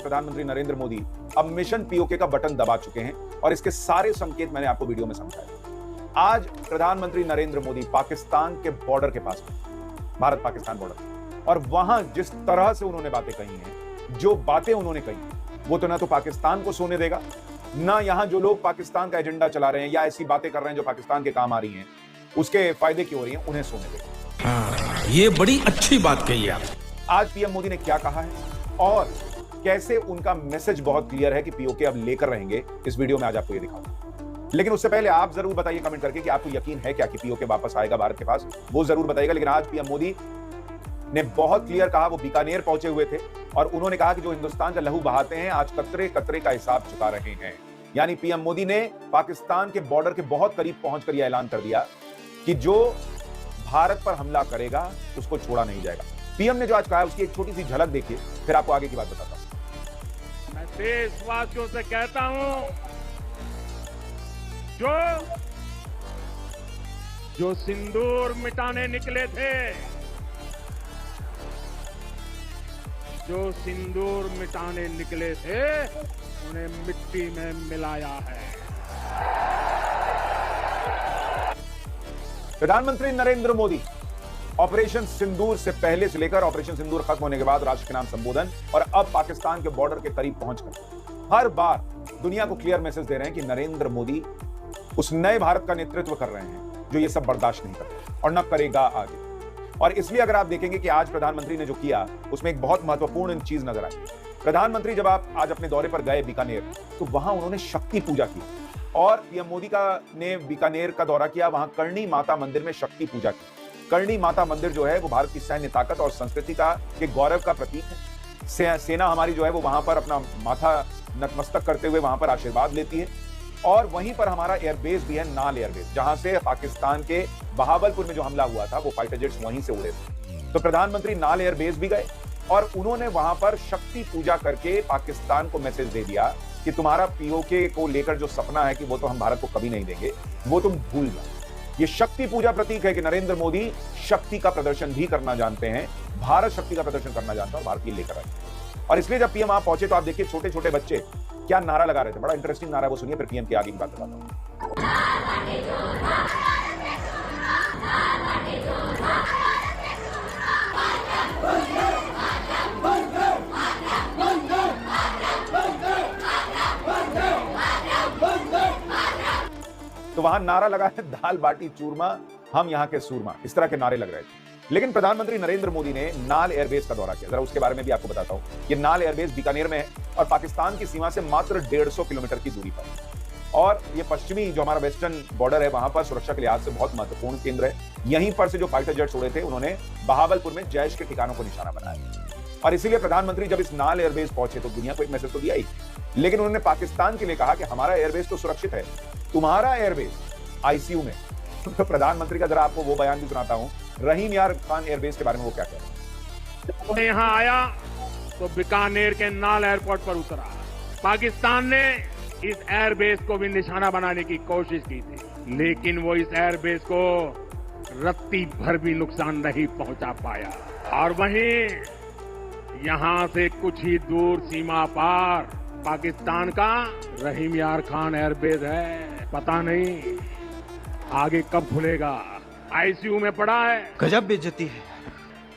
प्रधानमंत्री नरेंद्र मोदी अब mission PoK का बटन दबा चुके हैं और इसके सारे संकेत मैंने आपको वीडियो में समझाया। आज प्रधानमंत्री नरेंद्र मोदी पाकिस्तान के बॉर्डर के पास, भारत पाकिस्तान बॉर्डर, और वहां जिस तरह से उन्होंने बातें कही हैं, जो बातें उन्होंने कही, वो तो ना तो पाकिस्तान को सोने देगा, ना यहां जो लोग पाकिस्तान का एजेंडा चला रहे हैं या ऐसी बातें कर रहे हैं जो पाकिस्तान के काम आ रही हैं, उसके फायदे की हो रही हैं, उन्हें सोने देगा। ये बड़ी अच्छी बात कही आप। आज पीएम मोदी ने क्या कहा है और कैसे उनका मैसेज बहुत क्लियर है कि पीओके अब लेकर रहेंगे, इस वीडियो में आज आपको ये दिखाऊंगा। लेकिन उससे पहले आप जरूर बताइए कमेंट करके कि आपको यकीन है क्या कि पीओके वापस आएगा भारत के पास, वो जरूर बताइएगा। लेकिन आज पीएम मोदी ने बहुत क्लियर कहा, वो बीकानेर पहुंचे हुए थे और उन्होंने कहा कि जो हिंदुस्तान का लहू बहाते हैं आज कतरे कतरे का हिसाब चुका रहे हैं। यानी पीएम मोदी ने पाकिस्तान के बॉर्डर के बहुत करीब पहुंचकर यह ऐलान कर दिया कि जो भारत पर हमला करेगा उसको छोड़ा नहीं जाएगा। पीएम ने जो आज कहा है उसकी एक छोटी सी झलक देखिए, फिर आपको आगे की बात बताता हूं। मैं देशवासियों से कहता हूं, जो सिंदूर मिटाने निकले थे, जो सिंदूर मिटाने निकले थे, उन्हें मिट्टी में मिलाया है। प्रधानमंत्री नरेंद्र मोदी ऑपरेशन सिंदूर से पहले से लेकर ऑपरेशन सिंदूर खत्म होने के बाद राष्ट्र के नाम संबोधन और अब पाकिस्तान के बॉर्डर के करीब पहुंचकर हर बार दुनिया को क्लियर मैसेज दे रहे हैं कि नरेंद्र मोदी उस नए भारत का नेतृत्व कर रहे हैं जो ये सब बर्दाश्त नहीं करता और न करेगा आगे। और इसलिए अगर आप देखेंगे कि आज प्रधानमंत्री ने जो किया उसमें एक बहुत महत्वपूर्ण चीज नजर आई। प्रधानमंत्री जब आप आज अपने दौरे पर गए बीकानेर, तो वहां उन्होंने शक्ति पूजा की और पीएम मोदी ने बीकानेर का दौरा किया, वहां करणी माता मंदिर में शक्ति पूजा की। करणी माता मंदिर जो है वो भारत की सैन्य ताकत और संस्कृति के गौरव का प्रतीक है। सेना हमारी जो है वो वहां पर अपना माथा नतमस्तक करते हुए वहां पर आशीर्वाद लेती है। और वहीं पर हमारा एयरबेस भी है, नाल एयरबेस, जहां से पाकिस्तान के बहावलपुर में जो हमला हुआ था वो फाइटर जेट्स वहीं से उड़े थे। तो प्रधानमंत्री नाल एयरबेस भी गए और उन्होंने वहां पर शक्ति पूजा करके पाकिस्तान को मैसेज दे दिया कि तुम्हारा पीओके को लेकर जो सपना है कि वो तो हम भारत को कभी नहीं देंगे, वो तुम भूल जाओ। ये शक्ति पूजा प्रतीक है कि नरेंद्र मोदी शक्ति का प्रदर्शन भी करना जानते हैं, भारत शक्ति का प्रदर्शन करना जानता है और भारत की लेकर आए। और इसलिए जब पीएम वहां पहुंचे तो आप देखिए छोटे छोटे बच्चे क्या नारा लगा रहे थे, बड़ा इंटरेस्टिंग नारा, वो सुनिए फिर पीएम की आगे की बात बताता हूं। तो वहां नारा लगा है, दाल बाटी चूरमा, हम यहां के सूरमा, इस तरह के नारे लग रहे थे। लेकिन प्रधानमंत्री नरेंद्र मोदी ने नाल एयरबेस का दौरा किया, जरा उसके बारे में भी आपको बताता हूं। ये नाल एयरबेस बीकानेर में है और पाकिस्तान की सीमा से मात्र 150 किलोमीटर की दूरी पर, और ये पश्चिमी जो हमारा वेस्टर्न बॉर्डर है वहां पर सुरक्षा के लिहाज से बहुत महत्वपूर्ण केंद्र है। यहीं पर से जो फाइटर जेट्स उड़े थे उन्होंने बहावलपुर में जैश के ठिकानों को निशाना बनाया। और इसीलिए प्रधानमंत्री जब इस नाल एयरबेस पहुंचे तो दुनिया को एक मैसेज तो दिया ही, लेकिन उन्होंने पाकिस्तान के लिए कहा कि हमारा एयरबेस तो सुरक्षित है, तुम्हारा एयरबेस आईसीयू में। तो प्रधानमंत्री का जरा आपको वो बयान भी सुनाता हूं, रहीम यार खान एयरबेस के बारे में वो क्या कह रहे हैं। यहां आया तो बीकानेर के नाल एयरपोर्ट पर उतरा। पाकिस्तान ने इस एयरबेस को भी निशाना बनाने की कोशिश की थी, लेकिन वो इस एयरबेस को रत्ती भर भी नुकसान नहीं पहुंचा पाया। और वहीं यहां से कुछ ही दूर सीमा पार पाकिस्तान का रहीम यार खान एयरबेस है। पता नहीं आगे कब खुलेगा, आईसीयू में पड़ा है। गजब बेइज्जती है।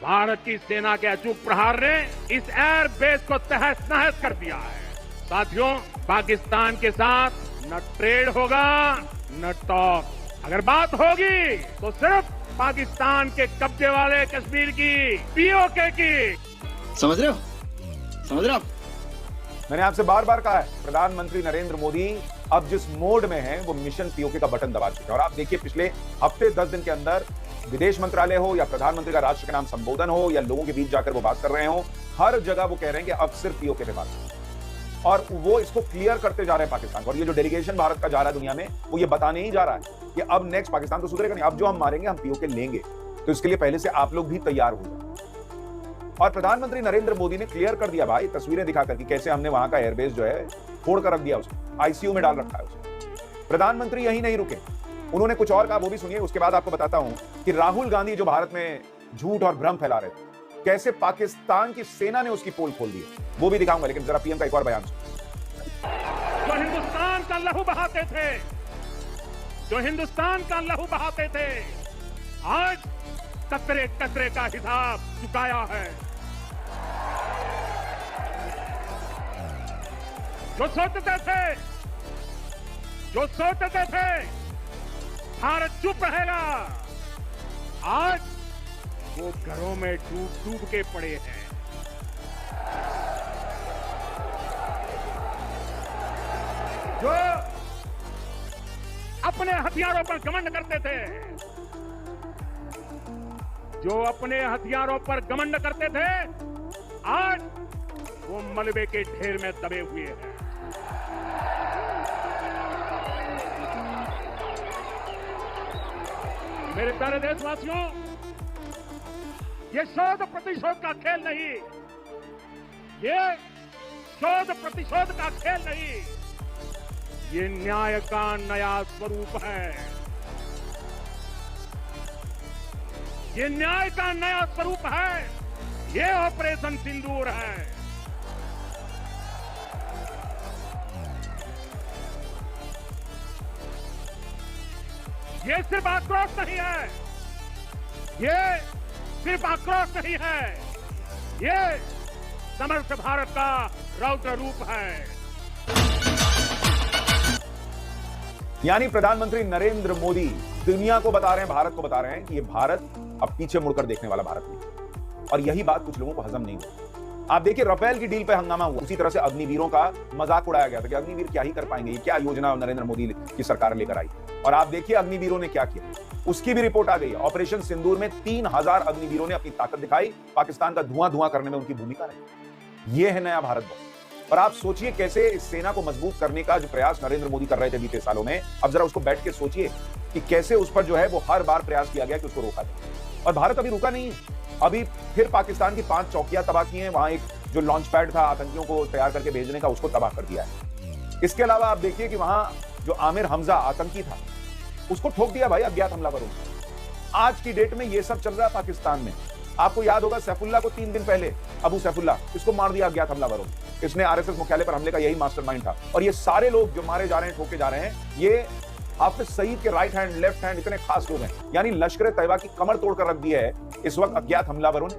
भारत की सेना के अचूक प्रहार ने इस एयरबेस को तहस नहस कर दिया है। साथियों, पाकिस्तान के साथ न ट्रेड होगा न टॉक। अगर बात होगी तो सिर्फ पाकिस्तान के कब्जे वाले कश्मीर की, पीओके की। समझ रहे हो? समझ रहे हो? मैंने आपसे बार बार कहा है, प्रधानमंत्री नरेंद्र मोदी अब जिस मोड में है वो मिशन पीओके का बटन दबा चुके हैं। और आप देखिए पिछले हफ्ते 10 दिन के अंदर विदेश मंत्रालय हो या प्रधानमंत्री का राष्ट्र के नाम संबोधन हो या लोगों के बीच जाकर वो बात कर रहे हो, हर जगह वो कह रहे हैं कि अब सिर्फ पीओके पे बात करें। और वो इसको क्लियर करते जा रहे हैं पाकिस्तान को। और ये जो डेलीगेशन भारत का जा रहा है दुनिया में, वो ये बताने ही जा रहा है कि अब नेक्स्ट पाकिस्तान तो सुधरेगा नहीं, अब जो हम मारेंगे हम पीओके लेंगे। तो इसके लिए पहले से आप लोग भी तैयार हो जाए। और प्रधानमंत्री नरेंद्र मोदी ने क्लियर कर दिया भाई, तस्वीरें दिखाकर कि कैसे हमने वहां का एयरबेस जो है फोड़ कर रख दिया, उसको आईसीयू में डाल रखा है उसको। प्रधानमंत्री यही नहीं रुके, उन्होंने कुछ और कहा, वो भी सुनिए। उसके बाद आपको बताता हूं कि राहुल गांधी जो भारत में झूठ और भ्रम फैला रहे थे, कैसे पाकिस्तान की सेना ने उसकी पोल खोल दी, वो भी दिखाऊंगा। लेकिन जरा पीएम का एक और बयान सुनो। जो हिंदुस्तान का लहू बहाते थे, जो हिंदुस्तान का लहू बहाते थे, आज कतरे कतरे का हिसाब चुकाया है। जो सोचते थे भारत चुप रहेगा, आज वो घरों में डूब डूब के पड़े हैं। जो अपने हथियारों पर घमंड करते थे, जो अपने हथियारों पर घमंड करते थे, आज वो मलबे के ढेर में दबे हुए हैं। मेरे प्यारे देशवासियों, ये शोध प्रतिशोध का खेल नहीं, ये शोध प्रतिशोध का खेल नहीं, ये न्याय का नया स्वरूप है। ये न्याय का नया स्वरूप है। ये ऑपरेशन सिंदूर है। ये सिर्फ आक्रोश नहीं है, ये सिर्फ आक्रोश नहीं है, ये समर्थ भारत का रौद्र रूप है। यानी प्रधानमंत्री नरेंद्र मोदी दुनिया को बता रहे हैं, भारत को बता रहे हैं कि ये भारत अब पीछे मुड़कर देखने वाला भारत नहीं। और यही बात कुछ लोगों को हजम नहीं हुई। आप देखिए, राफेल की डील पे हंगामा हुआ, उसी तरह से अग्निवीरों का मजाक उड़ाया गया था कि अग्निवीर क्या ही कर पाएंगे, ये क्या योजना नरेंद्र मोदी की सरकार लेकर आई। और आप देखिए अग्निवीरों ने क्या किया, उसकी भी रिपोर्ट आ गई। ऑपरेशन सिंदूर में 3000 अग्निवीरों ने अपनी ताकत दिखाई, पाकिस्तान का धुआं धुआं करने में उनकी भूमिका रही। ये है नया भारत बॉस। और आप सोचिए कैसे इस सेना को मजबूत करने का जो प्रयास नरेंद्र मोदी कर रहे थे बीते सालों में, अब जरा उसको बैठ के सोचिए कि कैसे उस पर जो है वो हर बार प्रयास किया गया कि उसको रोका जाए। और भारत अभी रुका नहीं, अभी फिर पाकिस्तान की 5 चौकियां तबाह की हैं। वहां एक जो लॉन्च पैड था आतंकियों को तैयार करके भेजने का, उसको तबाह कर दिया है। इसके अलावा आप देखिए कि वहां जो आमिर हमजा आतंकी था, उसको ठोक दिया भाई अज्ञात हमलावरों ने। आज की डेट में ये सब चल रहा है पाकिस्तान में। आपको याद होगा सैफुल्लाह को 3 दिन पहले, अबू सैफुल्लाह, इसको मार दिया अज्ञात हमलावरों ने। इसने आरएसएस मुख्यालय पर हमले का यही मास्टरमाइंड था। और ये सारे लोग जो मारे जा रहे हैं, ठोके जा रहे हैं, ये हाफिज सईद के राइट हैंड, लेफ्ट हैंड इतने खास लोग हैं। यानी लश्कर तैयबा की कमर तोड़कर रख दी है इस वक्त अज्ञात हमलावरों ने।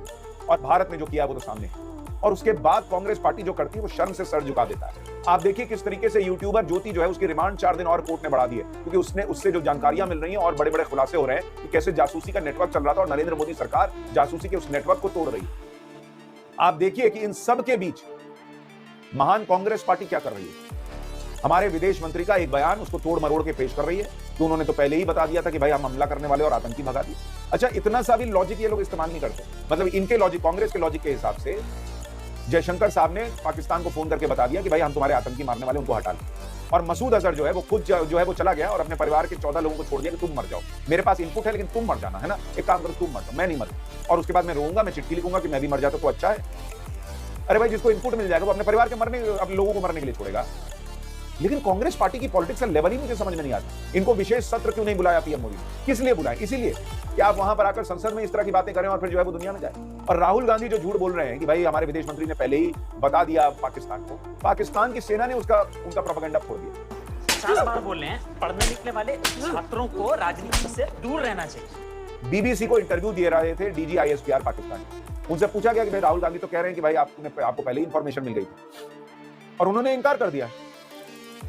और भारत ने जो किया वो तो सामने है। और उसके बाद कांग्रेस पार्टी जो करती है वो शर्म से सर झुका देता है। आप देखिए किस तरीके से यूट्यूबर ज्योति जो है उसकी रिमांड 4 दिन और कोर्ट ने बढ़ा दी है, क्योंकि उससे जो जानकारियां मिल रही हैं और बड़े बड़े खुलासे हो रहे हैं कि कैसे जासूसी का नेटवर्क चल रहा था और नरेंद्र मोदी सरकार जासूसी के उस नेटवर्क को तोड़ रही है। आप देखिए कि इन सब के बीच महान कांग्रेस पार्टी क्या कर रही है। हमारे विदेश मंत्री का एक बयान उसको तोड़ मरोड़ के पेश कर रही है कि उन्होंने तो पहले ही बता दिया था कि भाई हम हमला करने वाले और आतंकी भगा दिए। अच्छा, इतना सा भी लॉजिक ये लोग इस्तेमाल नहीं करते। मतलब इनके लॉजिक, कांग्रेस के लॉजिक के हिसाब से जयशंकर साहब ने पाकिस्तान को फोन करके बता दिया कि भाई हम तुम्हारे आतंकी मारने वाले, उनको हटा लें। और मसूद अजहर जो है वो खुद जो है वो चला गया और अपने परिवार के 14 लोगों को छोड़ दिया कि तुम मर जाओ, मेरे पास इनपुट है लेकिन तुम मर जाना, है ना, एक काम करो तुम मर जाओ, मैं नहीं मरूं। और उसके बाद मैं रोऊंगा, मैं चिट्ठी लिखूंगा कि मैं भी मर जाता तो अच्छा है। अरे भाई, जिसको इनपुट मिल जाएगा वो अपने परिवार के अपने लोगों को मरने के लिए छोड़ेगा। लेकिन कांग्रेस पार्टी की पॉलिटिक्स का लेवल ही मुझे समझ में नहीं आता। इनको विशेष सत्र क्यों नहीं बुलाया पीएम मोदी ने? किस लिए बुलाया? इसीलिए कि आप वहां पर आकर संसद में इस तरह की बातें करें और फिर जो है वो दुनिया में जाए। और राहुल गांधी जो झूठ बोल रहे हैं कि भाई हमारे विदेश मंत्री ने पहले ही बता दिया पाकिस्तान को, पाकिस्तान की सेना ने उनका प्रोपेगेंडा फोड़ दिया। 50 बार बोल रहे हैं, पढ़ने निकले वाले छात्रों को राजनीति से दूर रहना चाहिए। बीबीसी को इंटरव्यू दे रहे थे डीजी आईएसपीआर पाकिस्तान। उनसे पूछा गया कि भाई राहुल गांधी तो कह रहे हैं कि भाई आपको पहले ही इंफॉर्मेशन मिल गई थी, और उन्होंने इनकार कर दिया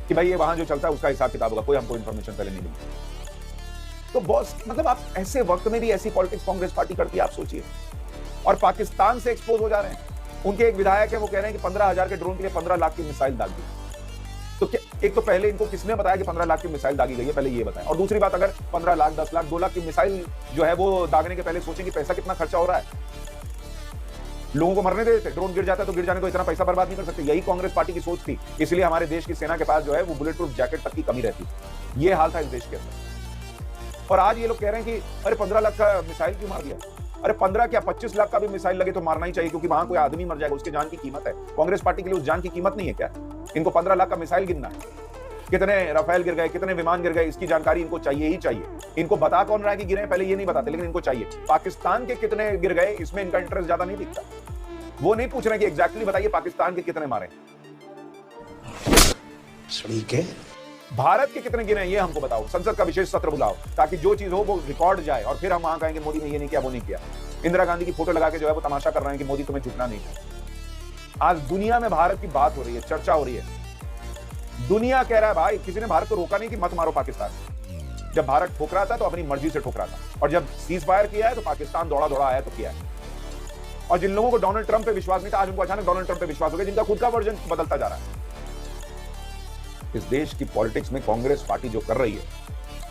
कि भाई ये वहां जो चलता है उसका हिसाब किताब होगा, कोई हमको इंफॉर्मेशन पहले नहीं मिली। तो बॉस, मतलब आप ऐसे वक्त में भी ऐसी पॉलिटिक्स कांग्रेस पार्टी करती है, आप सोचिए। और पाकिस्तान से एक्सपोज हो जा रहे हैं। उनके एक विधायक है, वो कह रहे हैं कि 15,000 के ड्रोन के लिए 15 लाख की मिसाइल दाग दी। तो एक तो पहले इनको किसने बताया कि 15 लाख की मिसाइल दागी गई है, पहले ये बताएं। और दूसरी बात, अगर 15 लाख, 10 लाख, 2 लाख की मिसाइल जो है वो दागने के पहले सोचें कि पैसा कितना खर्चा हो रहा है। लोगों को मरने देते, ड्रोन गिर जाता है तो गिर जाने को इतना पैसा बर्बाद नहीं कर सकते। यही कांग्रेस पार्टी की सोच थी। इसलिए हमारे देश की सेना के पास जो है वो बुलेट प्रूफ जैकेट तक की कमी रहती। ये हाल था इस देश के अंदर। और आज ये लोग कह रहे हैं कि अरे 15 लाख का मिसाइल क्यों मार दिया? अरे 15 क्या 25 लाख का भी मिसाइल लगे तो मारना ही चाहिए, क्योंकि वहां कोई आदमी मर जाएगा, उसके जान की कीमत है। कांग्रेस पार्टी के लिए उस जान की कीमत नहीं है क्या? इनको 15 लाख का मिसाइल गिनना है। कितने राफेल गिर गए, कितने विमान गिर गए, इसकी जानकारी इनको चाहिए ही चाहिए। इनको बता कौन रहा है कि गिरे हैं, पहले ये नहीं बताते, लेकिन इनको चाहिए पाकिस्तान के कितने गिर गए, इसमें इनका इंटरेस्ट ज्यादा नहीं दिखता। वो नहीं पूछ रहे कि एग्जैक्टली बताइए पाकिस्तान के कितने मारे, भारत के कितने गिरे हैं ये हमको बताओ, संसद का विशेष सत्र बुलाओ ताकि जो चीज हो वो रिकॉर्ड जाए, और फिर हम वहां कहेंगे मोदी ने ये नहीं किया, वो नहीं किया। इंदिरा गांधी की फोटो लगा के जो है वो तमाशा कर रहे हैं कि मोदी तुम्हें झुकना नहीं है। आज दुनिया में भारत की बात हो रही है, चर्चा हो रही है, दुनिया कह रहा है भाई किसी ने भारत को रोका नहीं कि मत मारो पाकिस्तान। जब भारत ठोक रहा था तो अपनी मर्जी से ठोक रहा था, और जब सीज फायर किया है तो पाकिस्तान दौड़ा दौड़ा आया तो किया है। और जिन लोगों को डोनाल्ड ट्रंप पे विश्वास नहीं था, आज उनको अचानक डोनाल्ड ट्रंप पे विश्वास हो गया, जिनका खुद का वर्जन बदलता जा रहा है। इस देश की पॉलिटिक्स में कांग्रेस पार्टी जो कर रही है,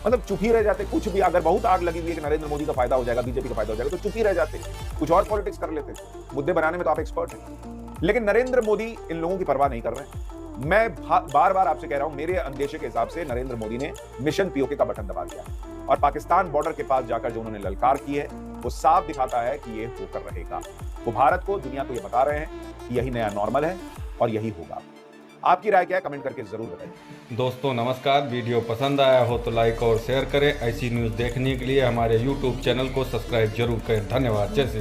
मतलब चुप ही रह जाते। कुछ भी अगर बहुत आग लगी हुई है कि नरेंद्र मोदी का फायदा हो जाएगा, बीजेपी का फायदा हो जाएगा, तो चुप ही रह जाते, कुछ और पॉलिटिक्स कर लेते। मुद्दे बनाने में तो आप एक्सपर्ट हैं, लेकिन नरेंद्र मोदी इन लोगों की परवाह नहीं कर रहे हैं। मैं बार बार आपसे कह रहा हूं, मेरे अंदेशे के हिसाब से नरेंद्र मोदी ने मिशन पीओके का बटन दबा दिया, और पाकिस्तान बॉर्डर के पास जाकर जो उन्होंने ललकार की है वो साफ दिखाता है कि ये होकर रहेगा। वो भारत को, दुनिया को ये बता रहे हैं कि यही नया नॉर्मल है और यही होगा। आपकी राय क्या है, कमेंट करके जरूर बताइए। दोस्तों नमस्कार, वीडियो पसंद आया हो तो लाइक और शेयर करें। ऐसी न्यूज़ देखने के लिए हमारे YouTube चैनल को सब्सक्राइब जरूर करें। धन्यवाद। जय श्री